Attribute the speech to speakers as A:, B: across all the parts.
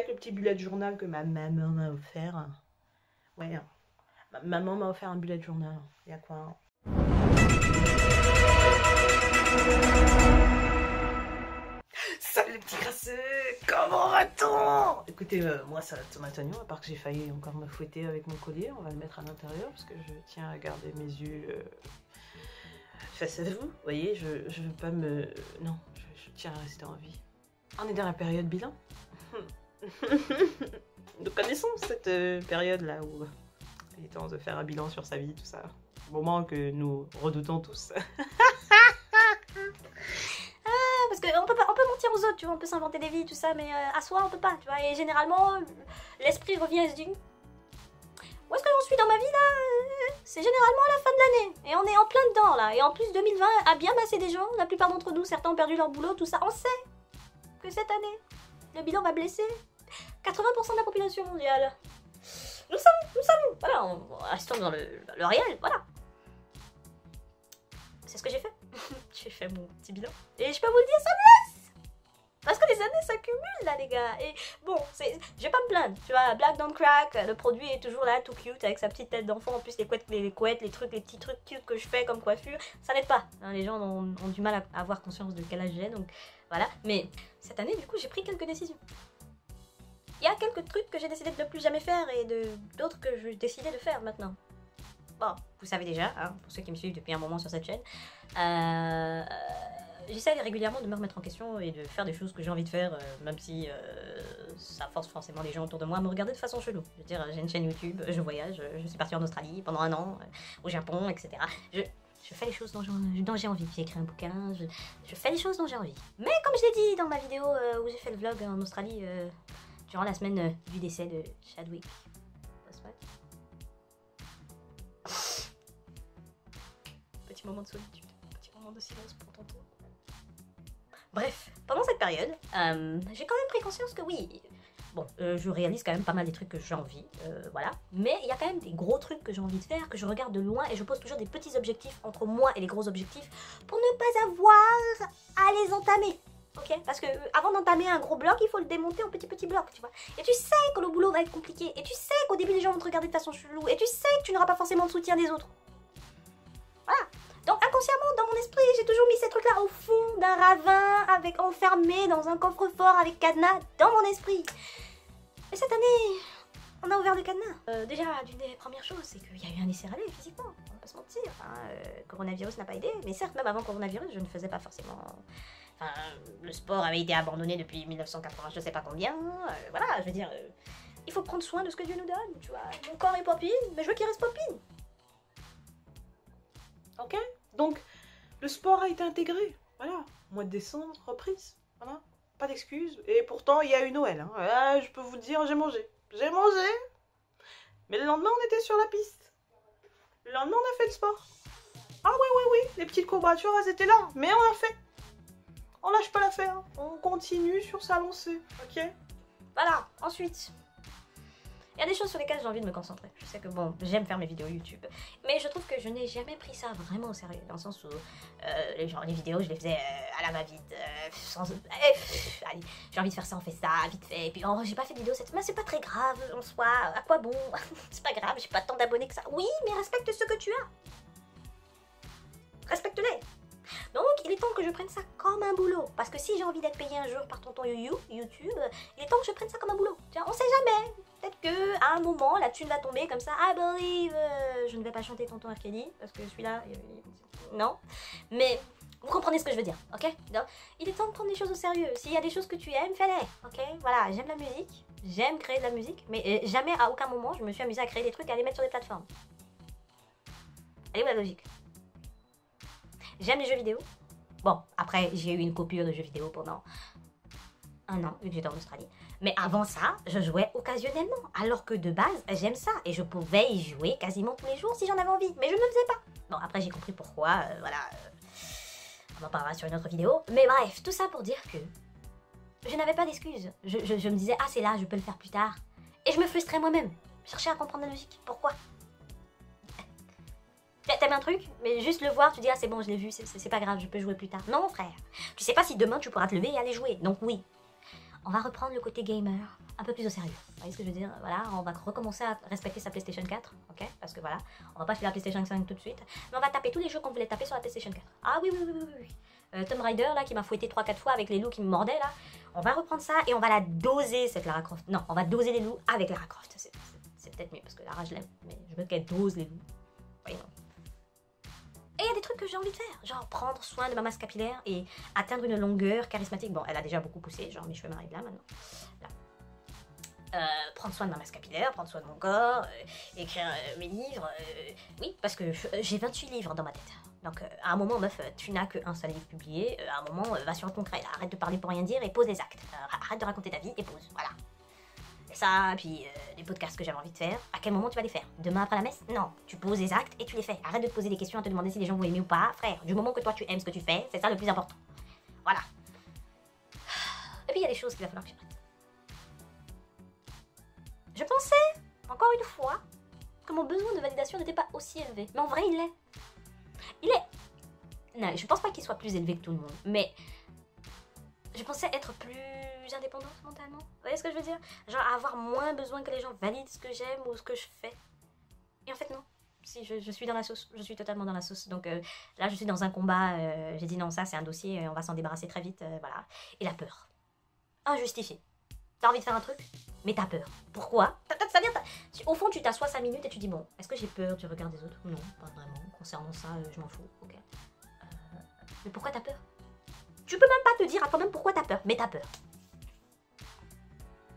A: avec le petit bullet journal que ma maman m'a offert. Ouais, ma maman m'a offert un bullet journal. Il y a quoi hein? Salut les petits crasseux, comment va-t-on? Écoutez, moi ça m'a tenu, à part que j'ai failli encore me fouetter avec mon collier. On va le mettre à l'intérieur parce que je tiens à garder mes yeux face à vous. Vous voyez, je veux pas me... Non, je tiens à rester en vie. On est dans la période bilan. Nous connaissons cette période là où il est temps de faire un bilan sur sa vie, tout ça. Moment que nous redoutons tous.
B: Parce qu'on peut mentir aux autres, tu vois, on peut s'inventer des vies, tout ça, mais à soi on peut pas, tu vois. Et généralement, l'esprit revient et se dit, où est-ce que j'en suis dans ma vie là? C'est généralement à la fin de l'année. Et on est en plein dedans là. Et en plus 2020 a bien massé des gens. La plupart d'entre nous, certains ont perdu leur boulot, tout ça. On sait que cette année, le bilan va blesser 80% de la population mondiale. Nous sommes, voilà, restons dans le réel, voilà. C'est ce que j'ai fait. J'ai fait mon petit bilan. Et je peux vous le dire, ça blesse. Parce que les années s'accumulent là les gars. Et bon, je vais pas me plaindre. Tu vois, Black Don't Crack, le produit est toujours là, tout cute, avec sa petite tête d'enfant. En plus les couettes, les petits trucs cute que je fais comme coiffure, ça n'aide pas. Hein, les gens ont du mal à avoir conscience de quel âge j'ai, donc voilà. Mais cette année, du coup, j'ai pris quelques décisions. Il y a quelques trucs que j'ai décidé de ne plus jamais faire et d'autres que je décidais de faire maintenant. Bon, vous savez déjà, hein, pour ceux qui me suivent depuis un moment sur cette chaîne, j'essaie régulièrement de me remettre en question et de faire des choses que j'ai envie de faire, même si ça force forcément les gens autour de moi à me regarder de façon chelou. Je veux dire, j'ai une chaîne YouTube, je voyage, je suis partie en Australie pendant 1 an, au Japon, etc. Je fais les choses dont j'ai envie. J'ai écrit un bouquin, je fais les choses dont j'ai envie. Mais comme je l'ai dit dans ma vidéo où j'ai fait le vlog en Australie, durant la semaine du décès de Chadwick Boseman. Petit moment de solitude, petit moment de silence pour tonton. Bref, pendant cette période, j'ai quand même pris conscience que oui, bon, je réalise quand même pas mal des trucs que j'ai envie, voilà. Mais il y a quand même des gros trucs que j'ai envie de faire, que je regarde de loin et je pose toujours des petits objectifs entre moi et les gros objectifs pour ne pas avoir à les entamer. Ok, parce que avant d'entamer un gros bloc, il faut le démonter en petits blocs, tu vois. Et tu sais que le boulot va être compliqué, et tu sais qu'au début les gens vont te regarder de façon chelou, et tu sais que tu n'auras pas forcément le soutien des autres. Voilà. Donc inconsciemment, dans mon esprit, j'ai toujours mis ces trucs-là au fond d'un ravin, enfermé dans un coffre-fort avec cadenas dans mon esprit. Et cette année, on a ouvert le cadenas. Déjà, l'une des premières choses, c'est qu'il y a eu un laisser-aller physiquement, on va pas se mentir. Hein. Coronavirus n'a pas aidé, mais certes, même avant coronavirus, je ne faisais pas forcément... Enfin, le sport avait été abandonné depuis 1980, je sais pas combien. Voilà, je veux dire, il faut prendre soin de ce que Dieu nous donne, tu vois. Mon corps est popine, mais je veux qu'il reste popine.
A: Ok, donc le sport a été intégré. Voilà, mois de décembre, reprise. Voilà, pas d'excuses. Et pourtant, il y a eu Noël. Hein. Là, je peux vous dire, j'ai mangé. J'ai mangé. Mais le lendemain, on était sur la piste. Le lendemain, on a fait le sport. Ah oui, les petites courbatures, elles étaient là. Mais on l'a fait. On lâche pas l'affaire, on continue sur sa lancée, ok?
B: Voilà, ensuite, il y a des choses sur lesquelles j'ai envie de me concentrer. Je sais que bon, j'aime faire mes vidéos YouTube, mais je trouve que je n'ai jamais pris ça vraiment au sérieux, dans le sens où les vidéos, je les faisais à la va-vite, allez, j'ai envie de faire ça, on fait ça, vite fait, et puis oh, j'ai pas fait de vidéo cette semaine, c'est pas très grave en soi, à quoi bon? C'est pas grave, j'ai pas tant d'abonnés que ça. Oui, mais respecte ce que tu as. Respecte-les. Donc, il est temps que je prenne ça comme un boulot. Parce que si j'ai envie d'être payé un jour par tonton YouTube, il est temps que je prenne ça comme un boulot. Tu vois, on sait jamais. Peut-être qu'à un moment, la thune va tomber comme ça. I believe. Je ne vais pas chanter tonton R. Kelly, parce que celui-là, non. Mais vous comprenez ce que je veux dire, ok? Donc, il est temps de prendre les choses au sérieux. S'il y a des choses que tu aimes, fais-les, ok? Voilà, j'aime la musique. J'aime créer de la musique. Mais jamais, à aucun moment, je me suis amusée à créer des trucs et à les mettre sur des plateformes. Elle est où la logique? J'aime les jeux vidéo. Bon, après, j'ai eu une coupure de jeux vidéo pendant 1 an, vu que j'étais en Australie. Mais avant ça, je jouais occasionnellement. Alors que de base, j'aime ça. Et je pouvais y jouer quasiment tous les jours si j'en avais envie. Mais je ne le faisais pas. Bon, après, j'ai compris pourquoi. Voilà. On en parlera sur une autre vidéo. Mais bref, tout ça pour dire que je n'avais pas d'excuses. Je me disais, ah, c'est là, je peux le faire plus tard. Et je me frustrais moi-même. Je cherchais à comprendre la logique. Pourquoi? T'aimes un truc, mais juste le voir, tu dis, ah c'est bon, je l'ai vu, c'est pas grave, je peux jouer plus tard. Non frère, tu sais pas si demain tu pourras te lever et aller jouer, donc oui. on va reprendre le côté gamer un peu plus au sérieux. Vous voyez ce que je veux dire? Voilà, on va recommencer à respecter sa PlayStation 4, ok? Parce que voilà, on va pas filer la PlayStation 5 tout de suite, mais on va taper tous les jeux qu'on voulait taper sur la PlayStation 4. Ah oui, oui, oui, oui, oui. Tomb Raider, là, qui m'a fouetté 3-4 fois avec les loups qui me mordaient, là, on va reprendre ça et on va la doser, cette Lara Croft. Non, on va doser les loups avec Lara Croft. C'est peut-être mieux, parce que Lara, je l'aime, mais je veux qu'elle dose les loups. Voyez, non. Et il y a des trucs que j'ai envie de faire, genre prendre soin de ma masse capillaire et atteindre une longueur charismatique. Bon, elle a déjà beaucoup poussé, genre mes cheveux m'arrivent là maintenant. Là. Prendre soin de ma masse capillaire, prendre soin de mon corps, écrire mes livres. Oui, parce que j'ai 28 livres dans ma tête. Donc à un moment, meuf, tu n'as qu'un seul livre publié. À un moment, va sur le concret, là. Arrête de parler pour rien dire et pose des actes. Arrête de raconter ta vie et pose, voilà. Ça, puis les podcasts que j'avais envie de faire, à quel moment tu vas les faire? Demain après la messe? Non, tu poses des actes et tu les fais. Arrête de te poser des questions, à te demander si les gens vont aimer ou pas. Frère, du moment que toi tu aimes ce que tu fais, c'est ça le plus important. Voilà. Et puis il y a des choses qu'il va falloir que j'arrête. Je pensais, encore une fois, que mon besoin de validation n'était pas aussi élevé. Mais en vrai, il l'est. Il est... Non, je pense pas qu'il soit plus élevé que tout le monde, mais... Je pensais être plus indépendante mentalement. Vous voyez ce que je veux dire? Genre avoir moins besoin que les gens valident ce que j'aime ou ce que je fais. Et en fait non. Si je suis dans la sauce, je suis totalement dans la sauce. Donc là je suis dans un combat, j'ai dit non ça c'est un dossier, on va s'en débarrasser très vite, voilà. Et la peur. Injustifiée. T'as envie de faire un truc, mais t'as peur. Pourquoi? Au fond tu t'assois 5 minutes et tu dis bon, est-ce que j'ai peur du regard des autres? Non, pas vraiment. Concernant ça, je m'en fous, ok. Mais pourquoi t'as peur? Tu peux même pas te dire à toi-même pourquoi t'as peur, mais t'as peur.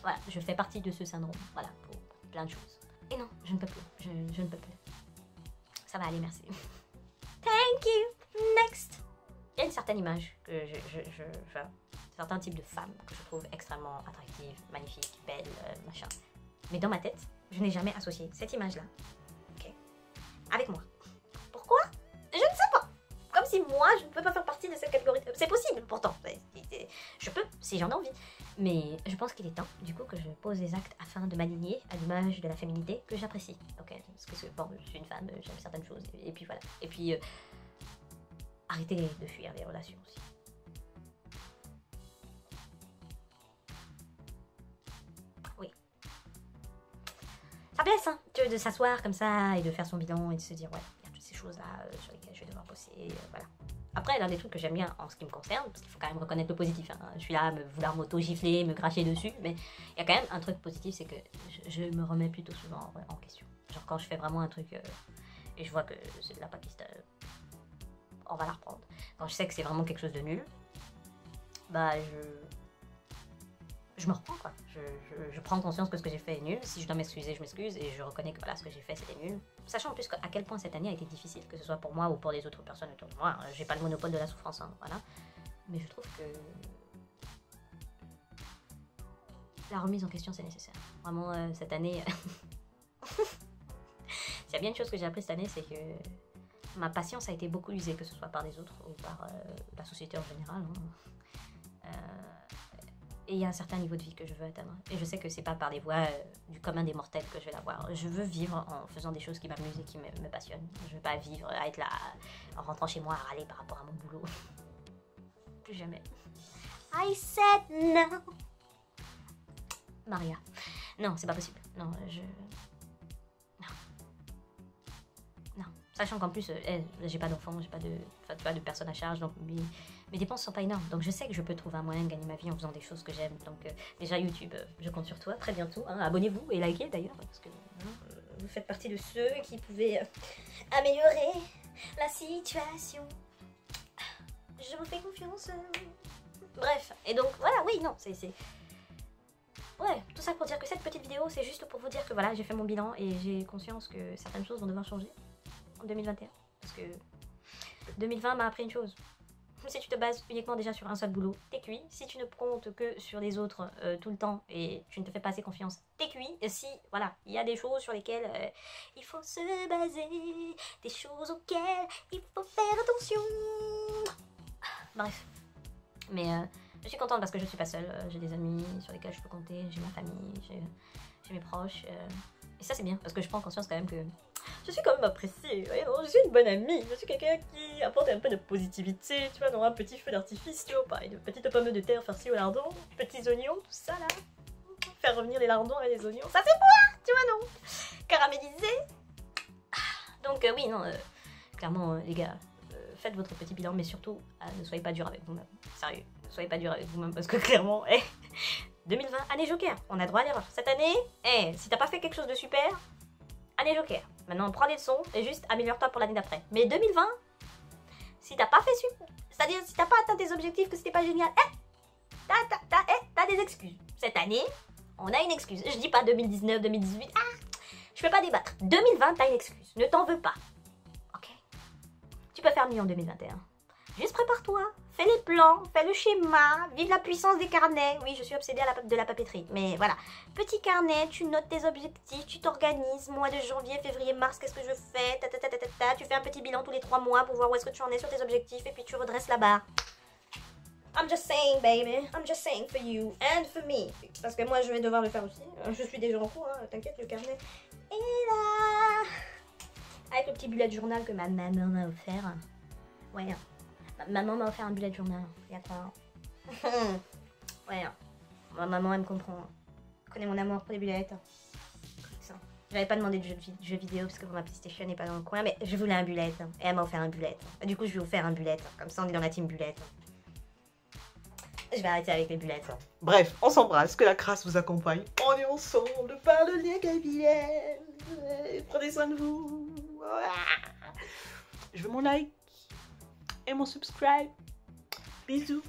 B: Voilà, je fais partie de ce syndrome, voilà, pour plein de choses. Et non, je ne peux plus, je ne peux plus. Ça va aller, merci. Thank you, next. Il y a une certaine image que enfin, certains types de femmes que je trouve extrêmement attractives, magnifiques, belles, machin. Mais dans ma tête, je n'ai jamais associé cette image-là, ok, avec moi. Pourquoi? Je ne sais pas. Comme si moi, je ne peux pas faire partie de cette catégorie. C'est possible, pourtant. Je peux, si j'en ai envie. Mais je pense qu'il est temps, du coup, que je pose des actes afin de m'aligner à l'image de la féminité que j'apprécie. Ok, parce que bon, je suis une femme, j'aime certaines choses, et puis voilà. Et puis, arrêtez de fuir les relations aussi. Oui. Ça blesse, hein, de s'asseoir comme ça et de faire son bilan et de se dire, ouais, il y a toutes ces choses-là sur lesquelles je vais devoir bosser, voilà. Après, l'un des trucs que j'aime bien en ce qui me concerne, parce qu'il faut quand même reconnaître le positif, hein, je suis là à vouloir m'auto-gifler, me cracher dessus, mais il y a quand même un truc positif, c'est que je me remets plutôt souvent en question. Genre quand je fais vraiment un truc et je vois que c'est de la Pakistan, on va la reprendre. Quand je sais que c'est vraiment quelque chose de nul, bah je me reprends quoi. Je prends conscience que ce que j'ai fait est nul. Si je dois m'excuser, je m'excuse et je reconnais que voilà, ce que j'ai fait c'était nul. Sachant en plus à quel point cette année a été difficile, que ce soit pour moi ou pour les autres personnes autour de moi. J'ai pas le monopole de la souffrance, hein, voilà. Mais je trouve que la remise en question c'est nécessaire. Vraiment cette année, s'il y a bien une chose que j'ai appris cette année, c'est que ma patience a été beaucoup usée, que ce soit par les autres ou par la société en général. Hein. Et il y a un certain niveau de vie que je veux atteindre. Et je sais que c'est pas par les voies du commun des mortels que je vais l'avoir. Je veux vivre en faisant des choses qui m'amusent et qui me passionnent. Je veux pas vivre à être là, en rentrant chez moi, à râler par rapport à mon boulot. Plus jamais. I said no. Maria. Non, c'est pas possible. Non, Non. Sachant qu'en plus, j'ai pas d'enfant, j'ai pas de personne à charge, donc mes dépenses sont pas énormes. Donc je sais que je peux trouver un moyen de gagner ma vie en faisant des choses que j'aime. Donc déjà YouTube, je compte sur toi très bientôt. Hein. Abonnez-vous et likez d'ailleurs, parce que vous faites partie de ceux qui pouvaient améliorer la situation. Je vous fais confiance. Bref, et donc voilà, oui, non, c'est... Ouais, tout ça pour dire que cette petite vidéo, c'est juste pour vous dire que voilà, j'ai fait mon bilan et j'ai conscience que certaines choses vont devoir changer en 2021. Parce que 2020 m'a appris une chose. Si tu te bases uniquement déjà sur un seul boulot, t'es cuit. Si tu ne comptes que sur les autres tout le temps et tu ne te fais pas assez confiance, t'es cuit. Et si, voilà, il y a des choses sur lesquelles il faut se baser, des choses auxquelles il faut faire attention. Bref. Mais je suis contente parce que je suis pas seule. J'ai des amis sur lesquels je peux compter, j'ai ma famille, j'ai mes proches. Et ça c'est bien parce que je prends conscience quand même que je suis quand même appréciée, vous voyez, non, je suis une bonne amie, je suis quelqu'un qui apporte un peu de positivité, tu vois, dans un petit feu d'artifice, tu vois, pareil, de petites pommes de terre farcies au lardon, petits oignons, tout ça là, faire revenir les lardons et les oignons, ça c'est moi, tu vois, non, caramélisé. Donc oui, non, clairement, les gars, faites votre petit bilan, mais surtout, ne soyez pas dur avec vous-même, sérieux, ne soyez pas dur avec vous-même, parce que clairement, 2020, année joker, on a droit à l'erreur. Cette année, si t'as pas fait quelque chose de super, année joker. Maintenant, prends des leçons et juste améliore-toi pour l'année d'après. Mais 2020, si t'as pas fait c'est-à-dire si t'as pas atteint tes objectifs, que c'était pas génial, t'as des excuses. Cette année, on a une excuse. Je dis pas 2019, 2018, je peux pas débattre. 2020, t'as une excuse. Ne t'en veux pas. Ok? Tu peux faire mieux en 2021. Juste prépare-toi, fais les plans, fais le schéma, vive la puissance des carnets. Oui, je suis obsédée de la papeterie, mais voilà. Petit carnet, tu notes tes objectifs, tu t'organises. Mois de janvier, février, mars, qu'est-ce que je fais? Tu fais un petit bilan tous les 3 mois pour voir où est-ce que tu en es sur tes objectifs et puis tu redresses la barre. I'm just saying, baby. I'm just saying for you and for me. Parce que moi, je vais devoir le faire aussi. Je suis déjà en cours, hein. T'inquiète, le carnet est là. Avec le petit bullet journal que ma maman m'a offert. Ouais. Maman m'a offert un bullet journal il y a 3 ans. Ouais, ma maman elle me comprend. Elle connaît mon amour pour les bullets. J'avais pas demandé de jeu vidéo parce que ma PlayStation n'est pas dans le coin, mais je voulais un bullet. Et elle m'a offert un bullet. Du coup, je vais vous faire un bullet. Comme ça, on est dans la team bullet. Je vais arrêter avec les bullets.
A: Bref, on s'embrasse, que la crasse vous accompagne. On est ensemble par le lien capillaire. Prenez soin de vous. Je veux mon like et mon subscribe. Bisous.